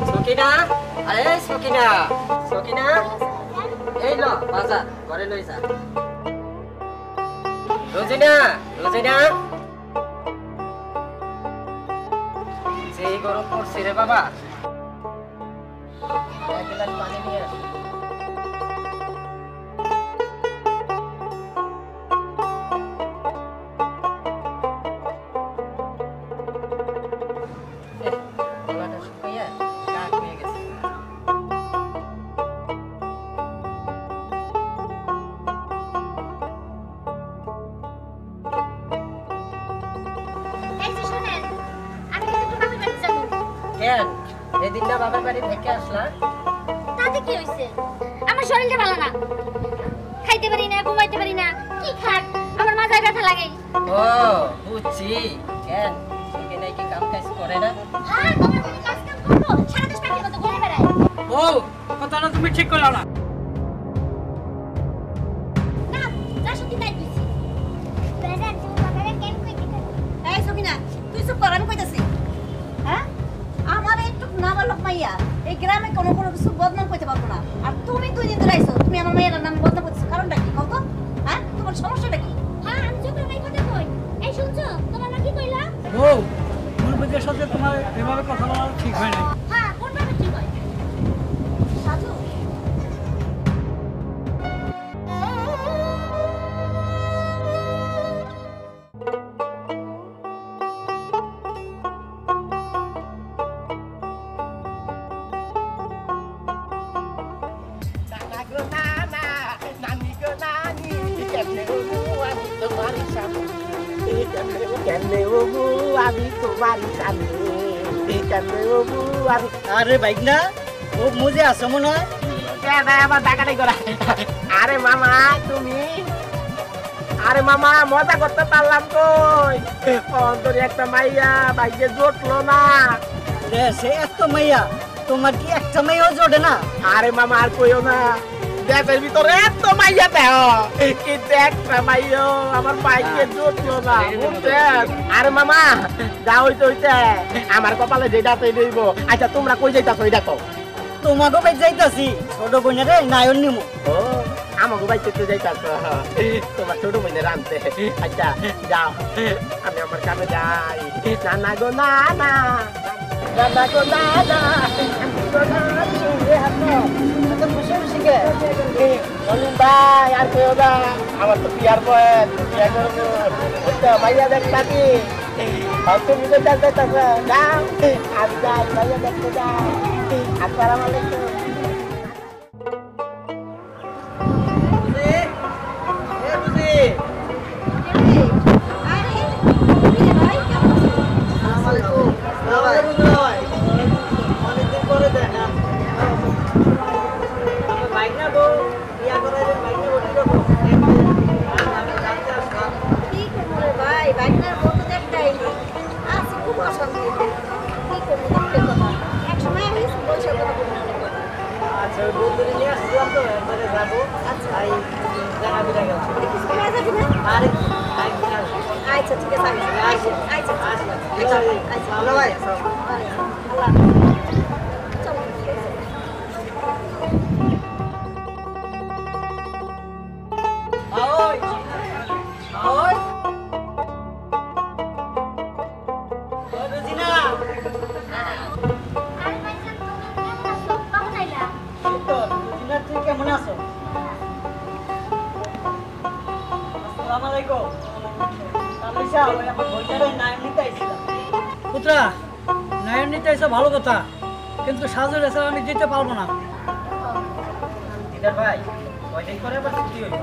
সকিনা আরে সকিনা সকিনা এই লো বাজার ঘরে লই যা রোজিনা রোজিনা যেই গরম পড়ছে রে বাবা এক গ্লাস পানি নিয়ে আস এদিন না বাবার বাড়ি থেকে আসলা তাতে কি হইছে আমার শরীরটা ভালো না খাইতে পারি না ঘুমাইতে পারি না কি খাট আমার মাথায় ব্যথা লাগে ও বুঝছি কেন সেখানে কি কাম কাজ করে না হ্যাঁ তোমার কোনো কাজ কাম করবো সারা দেশ পাখির মতো ঘুরে বেড়ায় ও কথাটা তুমি ঠিক করলা না না যা সত্যি তাই কইছি প্রেজেন্ট তুমি বাবারে কেন কইতে এই সবিনা তুই সব কর আমি কইতাছি হ্যাঁ আমার একটু নাবালক মাইয়া এই গ্রামে কোনো কিছু বদনাম করতে পারবো না আর তুমি দুই দিন ধরে আইছো তুমি আমার মেয়ের নাম বদনাম করতেছো কারণটা কি কত হ্যাঁ তোমার সমস্যাটা কি হ্যাঁ আমি চোখের ভাই কথা কই এই শুনছো তোমার নাম কি কইলা ও মুরব্বিদের সাথে তোমার এভাবে কথা বলা ঠিক হয় না হ্যাঁ কোন ভাবে ঠিক হয় সাধু আরে বাইক না ও মুজে আসো মনে হয় আবার টাকাটাই করা আরে মামা তুমি আরে মামা মজা করতে পারলাম কই অন্তরে একটা মাইয়া বাইকে জুটলো না রে সে এত মাইয়া তোমার কি একটা মাইয়াও জোটে না আরে মামা আর কইও না দেশের ভিতরে এত মাইয়া দেহ কিন্তু একটা মাইয়া আমার বাইকে জুটলো না বুঝছেন আরে মামা যা হইতে হইতে আমার কপালে যেটা তাই দেব আচ্ছা তোমরা কই যাইতাছো এটা কও তোমাকে বাই যাইতাছি ছোট বোনের নায়ন নিমু ও আমাকে বাইতে তো যাইতাছো তোমার ছোট বোনের আনতে আচ্ছা যাও আমি আমার কামে যাই না না গো না না না গো না না ভাই আর কেউ না আমার তো বিয়ার বয়স বিয়া করবো ভাইয়া দেখ নাকি তুমি তো যাও আর যাই ভাইয়া দেখতে যাই আসসালামু আলাইকুম আচ্ছা ঠিক আছে কেমন আছো পুত্রা নায়ন নিতে এসে ভালো কথা কিন্তু সাজুর এসে আমি যেতে পারবো না দিদার ভাই কয়দিন পরে আবার ছুটি হইব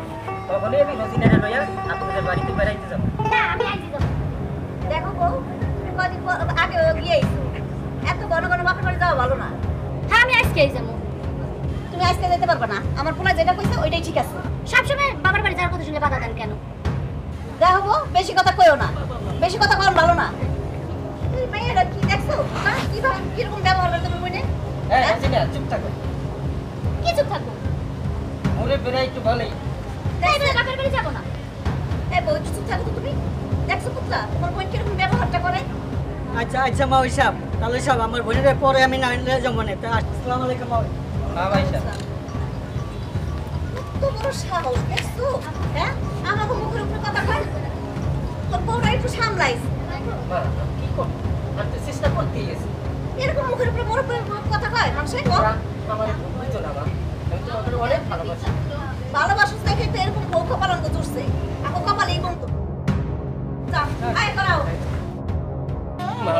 তখনই আমি রোজিনারে লইয়া আপনাদের বাড়িতে বেড়াইতে যাব না আমি আইছি যাব দেখো গো কদিন আগে গিয়ে এত ঘন ঘন বাপের বাড়ি যাওয়া ভালো না হ্যাঁ আমি আজকেই যাবো তুমি আজকে যেতে পারবে না আমার পোলা যেটা কইছে ওইটাই ঠিক আছে সবসময় বাবার বাড়ি যাওয়ার কথা শুনে বাধা দেন কেন দেখো বেশি কথা কইও না বেশি কথা কম ভালো না এই মেয়েরা কি দেখছো না কিভাবে কিরকম ব্যবহার করে তুমি মনে রোজিনা চুপ থাকো কি চুপ থাকো ওরে বেড়াই একটু ভালোই তাই বলে বাপের বাড়ি যাবো না এই বউ চুপ থাকো তো তুমি দেখছো পুত্রা তোমার বোন কিরকম ব্যবহারটা করে আচ্ছা আচ্ছা মা ওইসব তাহলে সব আমার বোনের পরে আমি না নিয়ে যাবো না তা আসসালামু আলাইকুম মা হ্যাঁ ভাই সাহেব তো বড় সাহস দেখছো হ্যাঁ আমাকে মুখের উপরে কথা কয় তোর বউরা একটু সামলাইস মা কি করব আমি তো চেষ্টা করতেই গেছি এরকম মুখের উপরে বড় কথা কয় মানুষে কো আমার বুঝতো না মা আমি তোমাকে অনেক ভালোবাসি ভালোবাসা দেখে তো এরকম বউ কপালাঙ্গ চড়ছে এখন কপালেই বন্ধ যা আয় করাও মা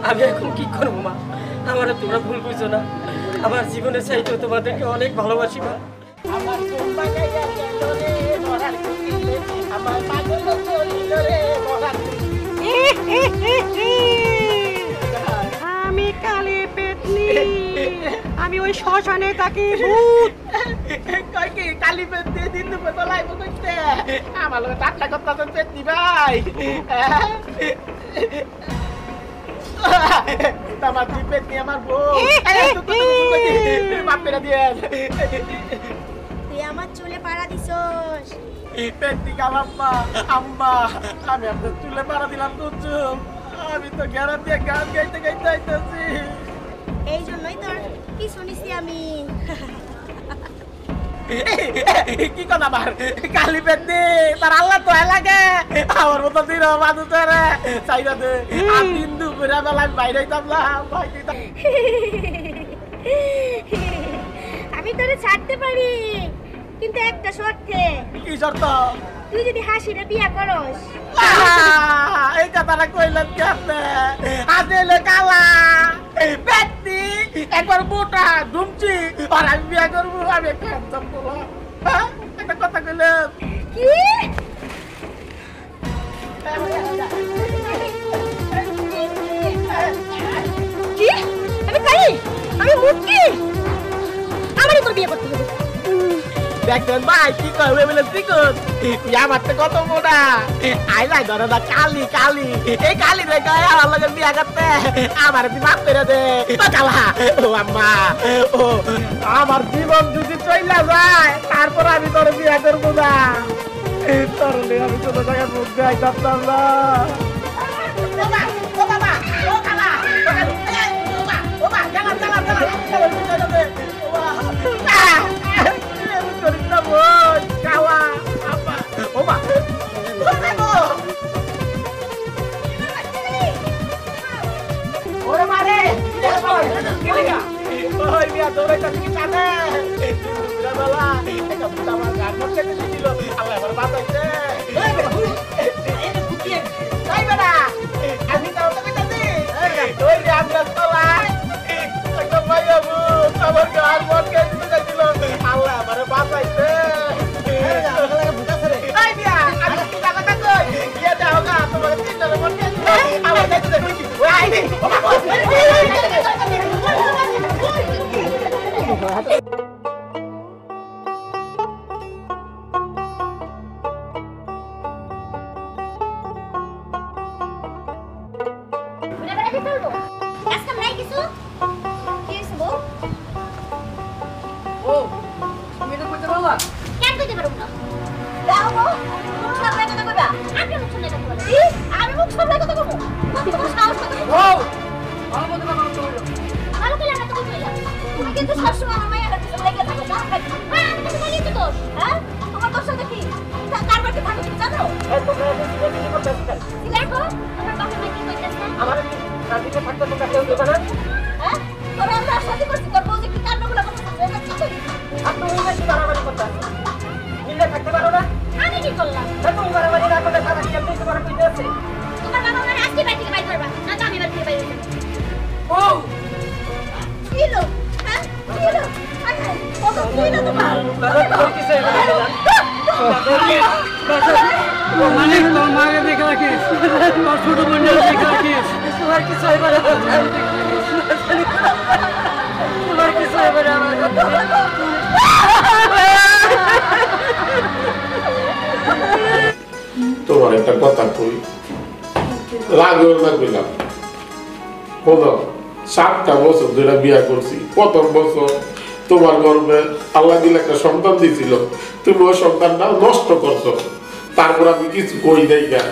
আমি এখন কি করবো মা আমার তোমরা ভুল বুঝছো না আমার জীবনের চাইতেও তোমাদেরকে অনেক ভালোবাসি মা আমার কুম্বা গাইয়া গেল রে মরার কুটিলে আমার পাগল চলিল রে মরার আমি কালী পেতনি আমি ওই শ্মশানে থাকি ভূত কই কি কালি পেট দিয়ে দিন দুপুর তো লাইব কইতে আমার লগে টাকলা কথা তো পেটনি ভাই আমার দুই পেটনি আমার বউ বাপেরা দিয়ে তুই আমার চুলে পাড়া দিছস পেটনি কালাম্মা আম্মা আমি আপনার চুলে পাড়া দিলাম তো আমি তো গ্যারাম দিয়ে গান গাইতে গাইতে আইতেছি এই জন্যই তোর কি শুনিছি আমি কি কথা আমার কালি পেটনি তার আল্লাহ তো লাগে আমার মতো দিন মানুষের চাইরা দে আর দিন দুপুরে বেলা বাইরে হইতাম না আমি তোরে ছাড়তে পারি কিন্তু একটা শর্তে কি শর্ত তুই যদি হাসিরে বিয়া করস এই কথাটা কইলেন কি আপনি আসলে কালা পেটনি একবার মোটা ধুমছি আর আমি বিয়া করবো আমি একটা হ্যান্ডসাম বলো একটা কথা কইলেন কি কি আমি কাই আমি মুক্তি আমারই তোর বিয়ে করতে হবে দেখবেন ভাই কি করবে বলে তুই কর আমার তো কত মোটা আইলাই ধরে না কালি কালি এই কালি রে গায়ে আমার লগে বিয়া করতে আমার বিবাহ করে দে ও কালা ও আম্মা ও আমার জীবন যদি চইলা যায় তারপর আমি তোর বিয়া করবো না তোর আমি কোনো জায়গায় মুখ দেয় করতাম না ও বাবা ও কালা ও বাবা জ্বালা জ্বালা জ্বালা kawa apa oma ore mare gila oh ini adore tapi kita sudah bala kita buta makan macam ni dilo Allah berbataste ini bukti kai bana ami tahu tapi tadi oi dia ambil sekolah tak bayar bu sabar ke Hasmot ke kita dilo Allah berbataste তোমার একটা কথা কই লাগলো না কইলাম বলো 7টা বছর ধরে বিয়া করছি প্রথম বছর তোমার গর্ভে আল্লাহ দিলে একটা সন্তান দিয়েছিল তুমি ওই সন্তানটা নষ্ট করছো তারপর আমি কিছু কই নাই গা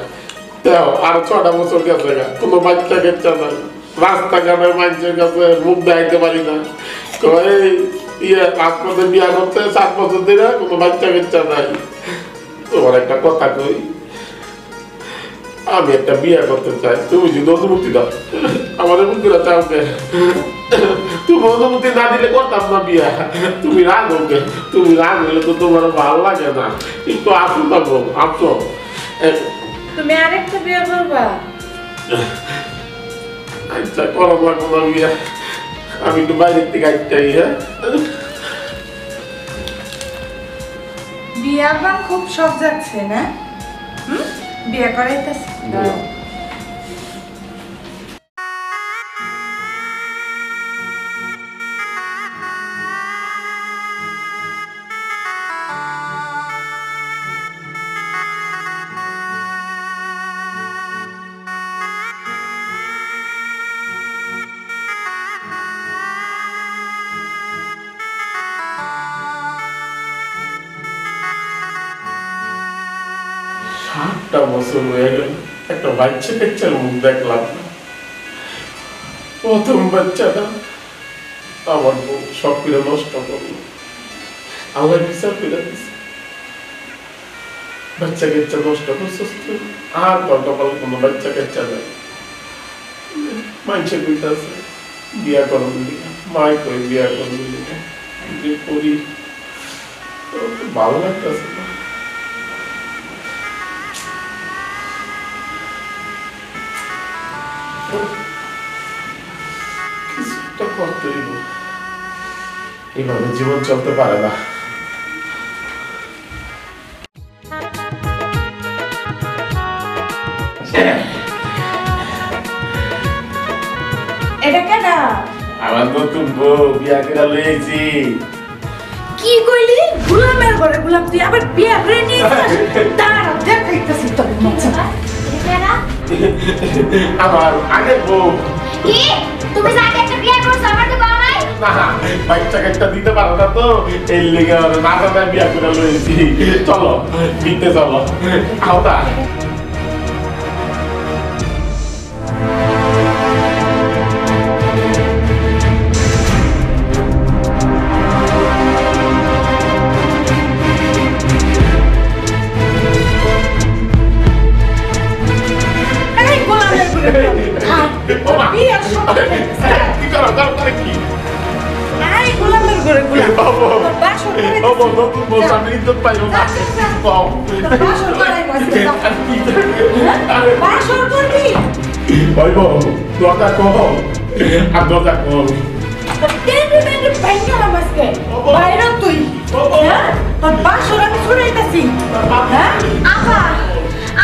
দেও আর 6টা বছর গেছে গা, কোনো বাচ্চা কাচ্চা নাই, রাস্তাঘাটে মানুষের কাছে মুখ দেখাইতে পারি না। রাজপথে বিয়া করতে 7 বছর ধরে কোনো বাচ্চা কাচ্চা নাই। তোমার একটা কথা কই, আমি একটা বিয়া করতে চাই, তুমি যদি অনুমতি দাও। আমার অনুমতিটা চাও কে? তুমি অনুমতি না দিলে করতাম না বিয়া। তুমি রাগ হোকে, তুমি রাগ হইলে তো তোমার ভালো লাগে না। একটু আসো থাকো, আসো। তুমি আরেকটা বিয়ে করবা? আচ্ছা করো লাগবো না বিয়া, আমি একটু বাইরের থেকে আসতেই। হ্যাঁ, বিয়ার বা খুব শখ যাচ্ছে না? বিয়ে করাইতেছে। একটা বছর হয়ে গেল, একটা বাচ্চা কাচ্চার মুখ দেখলাম না। প্রথম বাচ্চাটা আমার বউ সব করে নষ্ট করলো, আমার বিচার করে দিচ্ছে। বাচ্চা কাচ্চা নষ্ট করছিস তুই, আর কল্পকাল কোনো বাচ্চা কাচ্চা নাই। মানুষে কইতাছে বিয়া করুন দিকে, মাই কই বিয়া করুন দিকে, যে করি ভালো লাগতেছে না। কিছুটা করতেই হবে, এইভাবে জীবন চলতে পারে না। এটা কেডা? আমার নতুন বউ, বিয়া করে লইছি। কি কইলি? গোলামের ঘরে গোলাম, তুই আবার বিয়ে করে নিয়েছিস? দাঁড়া, দেখাইতেছি তোর মজা। আমার আগের বউ। কি তুমি যে আগে একটা বিয়ে করছো আমাকে বাবা নাই? না, বাচ্চা কাচ্চা দিতে পারো না তো, এই লেগে না দাদা বিয়া করে লইছি। চলো দিতে চলো, আওতা।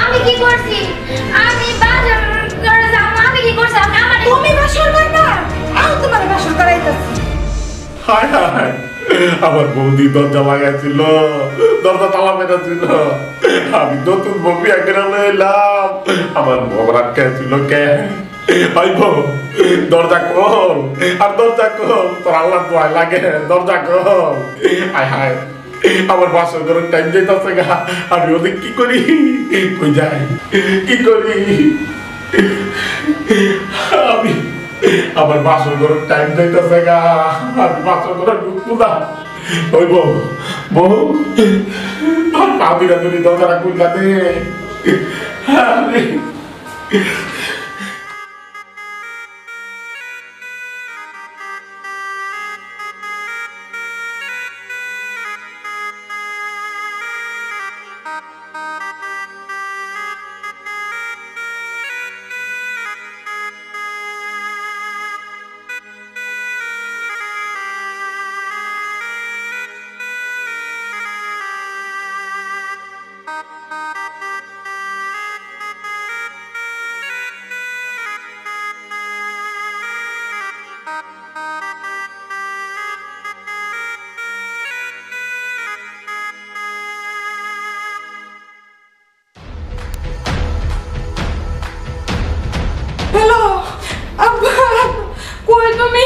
আমি কি করছি? আমি বাজার করে যাব, আমি কি করছি? তুমি বাসর করবা? আও তোমার বাসর করাইতাছি। হায় হায়, আমার বৌদি দরজা লাগাইছিল, দরজা তালা মেটা ছিল। আমি নতুন বউ বিয়া করে লইলাম, আমার বউ রাখাইছিল কে? হইব দরজা খোল, আর দরজা খোল, তোর আল্লাহ দোয়াই লাগে, দরজা খোল। হায় হায়, আমার বাসর করার টাইম যাইতাছে গা, আমি ওদের কি করি? কই যাই, কি করি? আমি আমার বাসর করার টাইম যাইতাছে গা, আমি বাসর করার ঢুকবো না। ওই বউ, বউ পা দিরা ধরি দরজাটা খুললা দে। হ্যালো আব্বা, কই তুমি?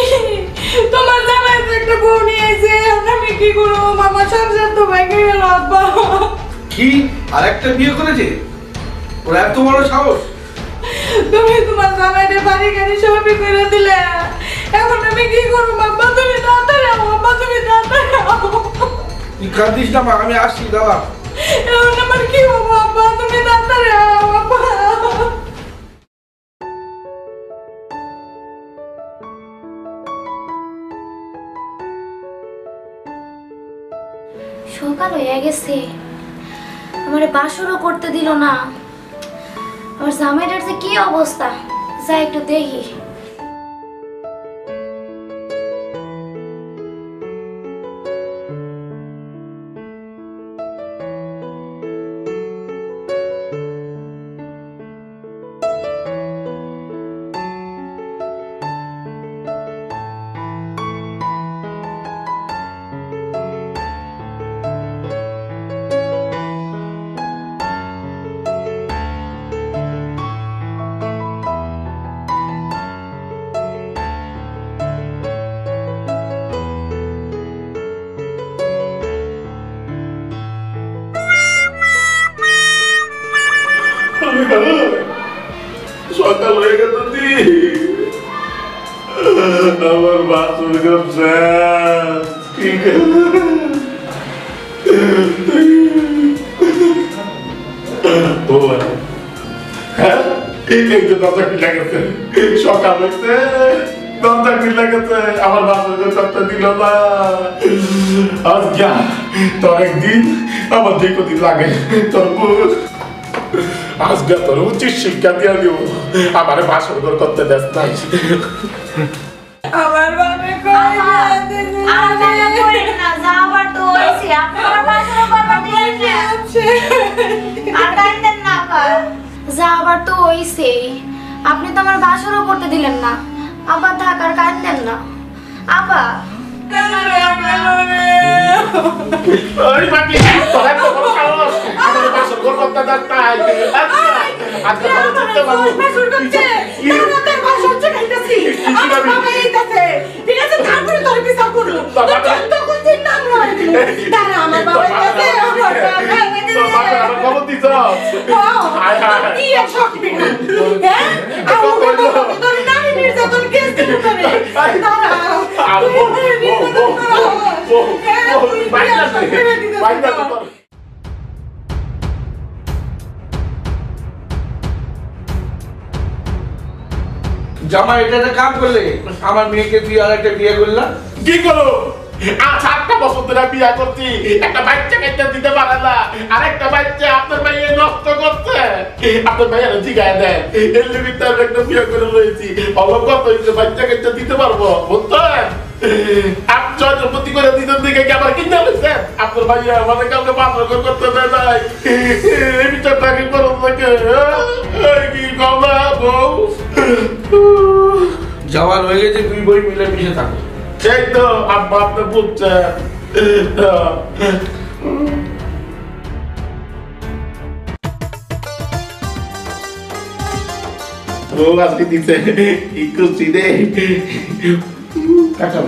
তোমার জামাই তো একটা বউ নিয়ে এসে, আমি কি করবো? মামা সংসার তো ভেঙে গেল আব্বা। কি আরেকটা বিয়ে করেছে? ওরা এত বড় সাহস? তুমি তোমার জামাইরে বাড়ি গাড়ি সবই করে দিলে, এখন আমি কি করবো আব্বা? তুমি তাড়াতাড়ি আও আব্বা, তুমি তাড়াতাড়ি আও। তুই কাঁদিস না মা, আমি আসছি দাদা। এখন আমার কি হবো আব্বা? তুমি তাড়াতাড়ি আও আব্বা। সকাল হয়ে গেছে, আমার বাসরও করতে দিল না। আমার জামাইটার যে কি অবস্থা, যা একটু দেখি। সকাল হয়ে গেছে দি, আমার বাসুর করছে দরজা খুলে গেছে, সকাল হয়েছে দরজা খুলে গেছে, আমার বাসুর করতে দিল না। আজকে তোর একদিন আমার যে কদিন লাগে তোর আজকে তোর উচিত শিক্ষা দিয়ে দিব, আমার বাসর ঘর করতে দেশ নাই। আমার বাবা কই যাচ্ছে? আমার বাবা কই না, যাওয়ার তো হইছে, আপনার বাসর করবার দিয়েছে। আর কাইতেন না কর। যা আবার তো হইছে, আপনি তো আমার বাসরও করতে দিলেন না, আবার ঢাকার কাঁদেন না। আবা ওই বাকি তোর এত বড় সাহস, আমার বাসর ঘর করতে দেশ নাই। আজকে তোর চিন্তা করব বাসর করতে তোর বাসর চাইতাছি, আমার বাবা এইতাছে, ঠিক আছে? তারপরে তোর বিচার করব। তখন চিন্তা নয়, তারা আমার বাবা এইতাছে, আমার বাবা তোর বাবা আমার খবর দিছ। হায় হায় কি এক শখ বিনা, হ্যাঁ? আমার বাবা তোর নারী নির্যাতন কেস দিতে পারে। তারা আর জামা এটা একটা কাম করলে, আমার মেয়েকে তুই আর একটা বিয়ে করলা। কি করো? আজ 7টা বছর ধরে বিয়া করছি, একটা বাচ্চা কাচ্চা দিতে পারে না, আর একটা বাচ্চা আপনার ভাইয়ে নষ্ট করছে। আপনার ভাইয়ের জিগায় দেন, এর লিমিটে আমি একটা বিয়া করে রয়েছি, অল্প কত হয়েছে বাচ্চা কাচ্চা দিতে পারবো, বুঝছেন? আপনি জয়পতি করে দিতেন দিকে কি আবার কিনতে হয়েছেন? আপনার ভাইয়া আমাদের কাউকে বাসর করতে দেয় নাই, এই বিচারটা কি করুন নাকি? কি কমা বউ যাওয়ার হয়ে গেছে, দুই বই মিলে মিশে থাকো। এই তো আব্বা আপনি বুঝছেন। ও আজকে দিতে কি খুশি রে কাকা।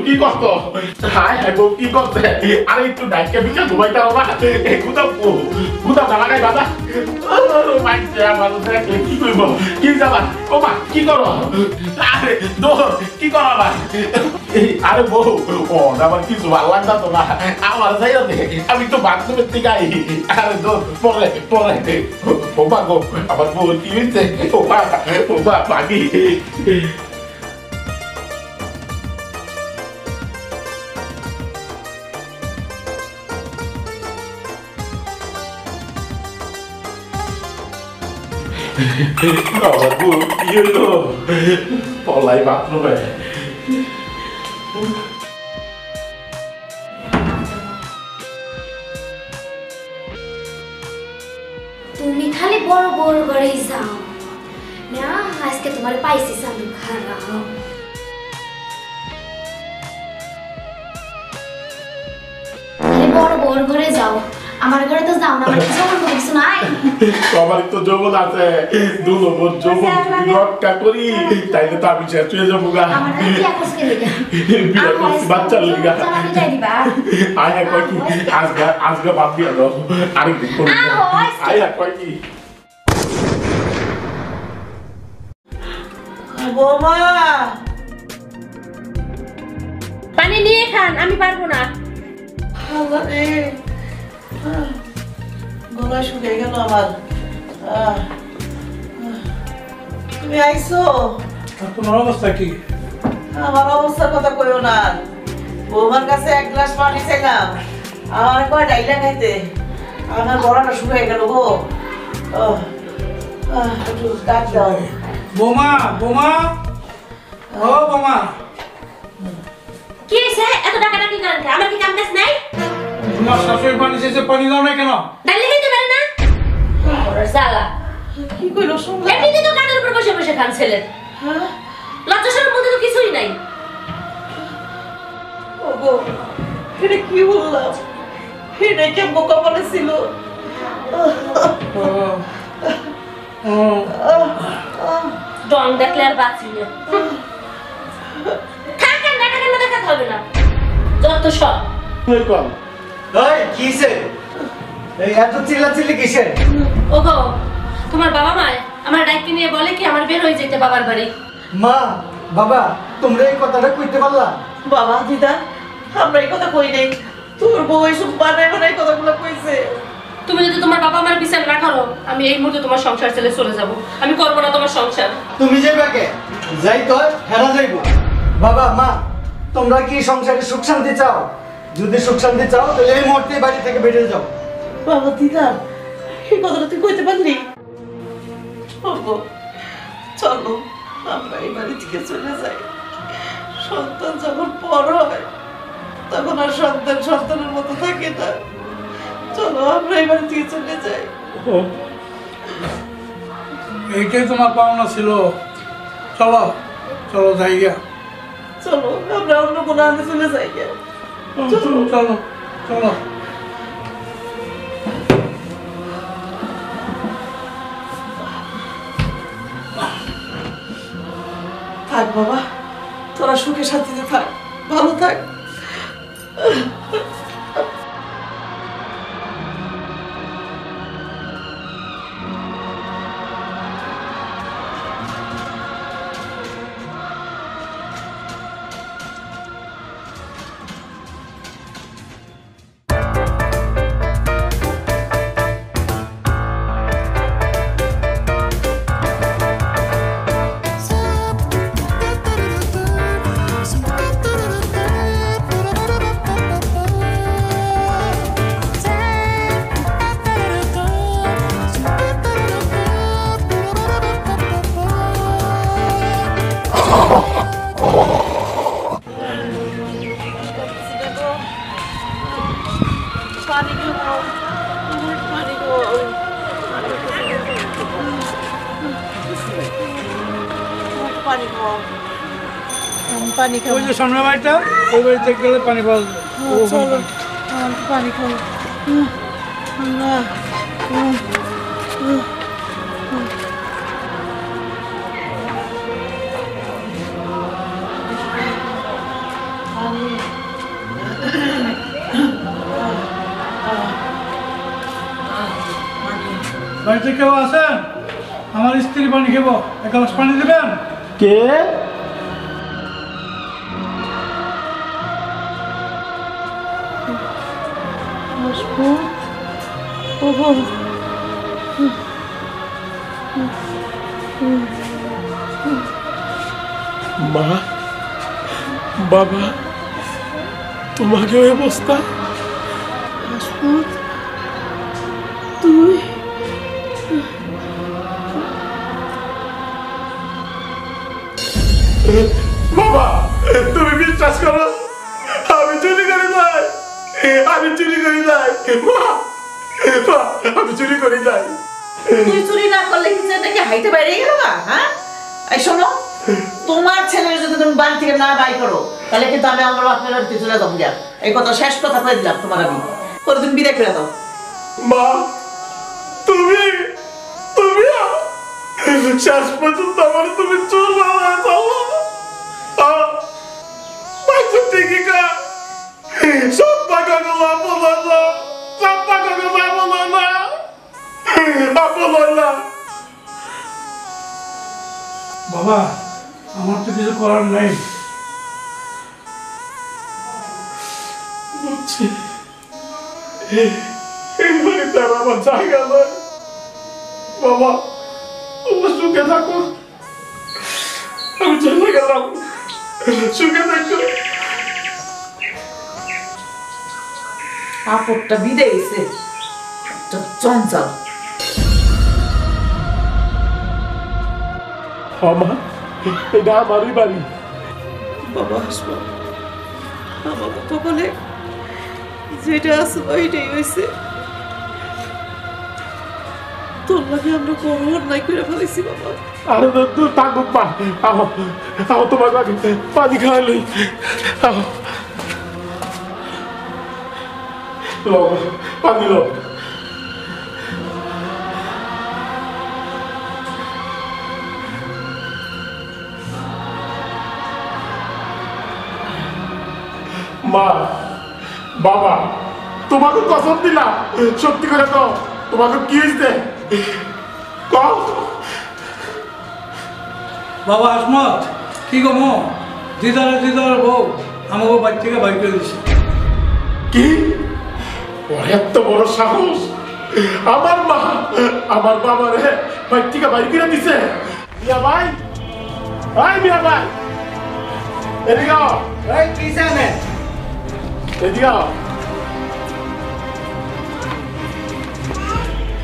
কি কষ্ট হায় হায় বউ কি করছে আরে একটু ডাইকে বিকে ঘুমাইতে হবে গুদা লাগাই দাদা মাইছে আমার দেখলে কি করব কি যাবা ও মা কি করো আরে দোর কি করো আবার আরে বউ ও আমার কিছু ভালো লাগতো তো না আমার যাইও দে আমি তো বাথরুমের দিকে আই আরে দোর পরে ও মা গো আমার বউ কি হইছে ও মা বাগি আমার বউ কি হইলো পলাই বাথরুমে তুমি খালি বড় বড় করেই যাও না আজকে তোমার পাইছি চালু খারাপ খালি বড় বড় করে যাও আমার ঘরে তো যাও না আমার কিছু কিছু নাই সবার তো যৌবন আছে দুনো বোন যৌবন রক্ষা করি তাইলে তো আমি শেষ হয়ে যাবো গা আমার কি আকসকে লিগা বিয়ে করছি বাচ্চার লিগা আমি যাই দিবা আয়া কয় কি আজকে বাদ দিয়া দাও আরেকদিন করে আয়া কয় কি বৌমা পানি নিয়ে খান আমি পারবো না আল্লাহ রে গলা শুকিয়ে গেল আমার তুমি আইছো তোমার অবস্থা কি আমার অবস্থার কথা কইও না বৌমার কাছে এক গ্লাস পানি চাইলাম আমার কয় ডাইলা খাইতে আমার গলাটা শুকিয়ে গেল গো একটু ডাক দাও বোমা বোমা ও বোমা কি হইছে এত টাকা টাকি করেন আমার কি কাম কাজ নাই তোমার শাশুড়ি পানি চেয়েছে পানি দাও না কেন ডাইলে খেতে পারে না ওর জালা কি কইলো শুনলা এমনিতে তো কানের উপর বসে বসে খান ছেলে হ্যাঁ লজ্জাশরম মধ্যে তো কিছুই নাই ওগো এটা কি বললাম এটা কেমন কপালে ছিল ডং দেখলে আর বাঁচি না থাকেন দেখা কেন দেখাতে হবে না যত সব কম এই কিসে এই এত চিল্লাচিল্লি কিসের ওগো তোমার বাবা মা আমার ডাইকে নিয়ে বলে কি আমার বের হয়ে যেতে বাবার বাড়ি মা বাবা তোমরা এই কথাটা কইতে পারলা বাবা দিদা আমরা এই কথা কই নাই তোর বউ এসব বানায় বানায় কথাগুলো কইছে তুমি যদি তোমার বাবা মার বিচার না করো আমি এই মুহূর্তে তোমার সংসার ছেড়ে চলে যাব আমি করবো না তোমার সংসার তুমি যাইবা কে যাই তো হেরা যাইবো বাবা মা তোমরা কি সংসারে সুখ শান্তি চাও যদি সুখ শান্তি চাও তাহলে এই মুহূর্তে বাড়ি থেকে বেরিয়ে যাও বাবা দিদা এই কথাটা তুই কইতে পারলি চলো আমরা এই বাড়ি থেকে চলে যাই সন্তান যখন বড় হয় তখন আর সন্তানের মতো থাকে না চলো আমরা এই বাড়ি থেকে চলে যাই এইটাই তোমার পাওনা ছিল চলো চলো যাইগা চলো আমরা অন্য কোনো আনে চলে যাই চলো চলো চলো থাক বাবা তোরা সুখে শান্তিতে থাক ভালো থাক পানি ওই যে সামনে বাড়িটা ওই বাড়িতে গেলে পানি পাওয়া যায় চলো পানি খাবো বাড়িতে কেউ আছেন? আমার স্ত্রী পানি খেব, এক গ্লাস পানি দেবেন? কে? মা, বাবা, তোমাকে ওই অবস্থা? হাসমত, তুই বাবা, তুমি বিশ্বাস করো আমি চুরি করি নাই, আমি চুরি করি নাই। মা, আমি চুরি করি নাই। তুই চুরি না করলে কি নাকি হাইটে বাইরে গেল না? হ্যাঁ, এই শোনো, তোমার ছেলের যদি তুমি বাড়ি থেকে না বাই করো তাহলে কিন্তু আমি আমার বাপের বাড়িতে চলে যাবো। যা, এই কথা শেষ কথা কয়ে দিলাম তোমার আমি। পরে তুমি বিদায় করে দাও। মা, তুমি তুমি শেষ পর্যন্ত আমার তুমি চোর বাবা চাও। ঠিকই কা সব পাকাগুলো বলো না, সব পাকাগুলো বলো না, বলো না। বাবা, আমার তো কিছু করার নেই। এই বাড়িতে আর আমার জায়গা নয়। বাবা, তোমরা সুখে থাকো, আমি চলে গেলাম। সুখে থাকো। আপদটা বিদায় গেছে, একটা চঞ্চল। মা, এটা আমারই বাড়ি। বাবা হাসমত, আমার কপালে যেটা আছে ওইটাই হয়েছে। তোর লাগে আমরা কোনো অন্যায় করে ফেলেছি বাবা। আরে তুই থাকুক মা, আও তোমার বাড়িতে পানি খাওয়ালি। পানি লো। মা, বাবা, তোমাকে কসম দিলাম, সত্যি করে তো তোমাকে কি হয়েছে? বাবা হাসমত, কি গো মো, দিদার বউ আমাকে বাড়ি থেকে বাইর করে দিচ্ছে। কি? ওর এত বড় সাহস! আমার মা আমার বাবা রে বাড়ি থেকে বাইর করে দিছে। মিয়া ভাই, মিয়া ভাই, এদিকে আও। এই কি জানেন? এদিকে আও।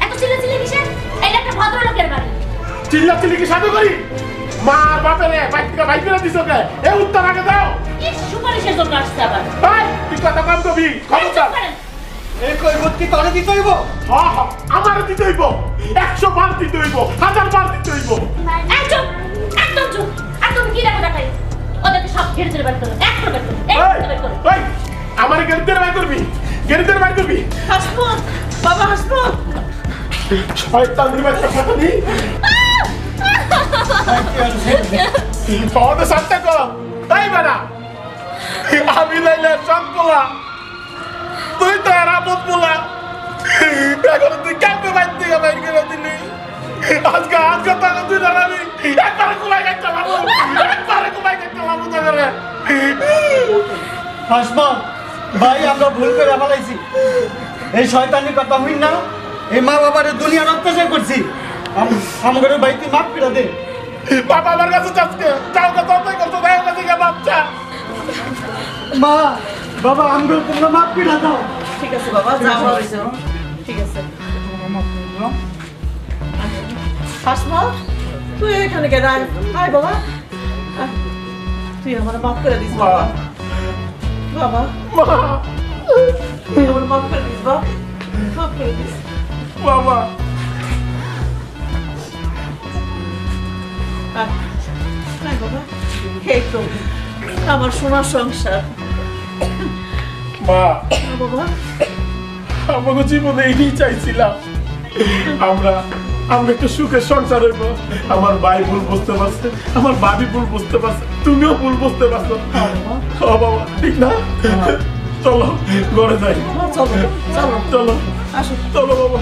এত চিল্লাচিল্লি কিসের? এটা একটা ভদ্রলোকের বাড়ি। চিল্লাচিল্লি কি সাধু করি? মার বাপে রে বাড়ি থেকে বাইর করে দিছ কে? এ উত্তর আগে দাও। কি সুপারিশের জন্য আসছে আবার? এই, তুই কথা কম কবি, খবরদার। এই কৈবত কি তলে দিতে হইব? আমার দিতে হইব, 100 বার দিতে হইব, 1000 বার দিতে হইব। একদম একদম চুপ। আর তুমি কি দেখো দেখাই? ওদেরকে সব ঘেরে ধরে বের করো, এক করে বের করো, বের করো। এই, আমার গেরিদের বাই করবি, গেরিদের বাই করবি। হাসমত, বাবা হাসমত, শয়তান দিবার কথা নেই। আমাদের সাথে কর, তাই বেড়া। আমি লাইলে সব পোলা, তুই তো আর আপদ পোলা। এখন তুই কেমন বাইর থেকে বাইর করে দিলি? আজকে তাকে তুই দাঁড়াবি, একবারে কুমাই কাটতে পারবো, একবারে কুমাই কাটতে পারবো তো করে। হাসমত ভাই, আমরা ভুল করে ফেলাইছি। এই শয়তানির কথা হইন না। এই মা বাবার দুনিয়ার অত্যাচার করছি। আমাদের ভাই তুই মাফ করে দে। বাবা আমার কাছে চাচ্ছে, যাও কাছে অন্যায় করছো, তাই কাছে গিয়ে বাচ্চা। মা বাবা, আমরা তোমরা মাফ করে দাও। ঠিক আছে বাবা, যা হয়েছে ঠিক আছে। হাসমত, তুই এখানে কে? আয় বাবা, তুই আমার মাফ করে দিস বাবা। বাবা, তুই আমার মাফ করে দিস বাবা, মাফ করে দিস বাবা। বাবা, এই তো আমার সোনার সংসার। মা, বাবা, আমাকে জীবনে এইটাই চাইছিলাম, আমরা একটা সুখের সংসার হইব। আমার ভাই ভুল বুঝতে পারছে, আমার ভাবি ভুল বুঝতে পারছে, তুমিও ভুল বুঝতে পারছো। বাবা ঠিক না? চলো ঘরে যাই। চলো চলো চলো আসো। চলো বাবা।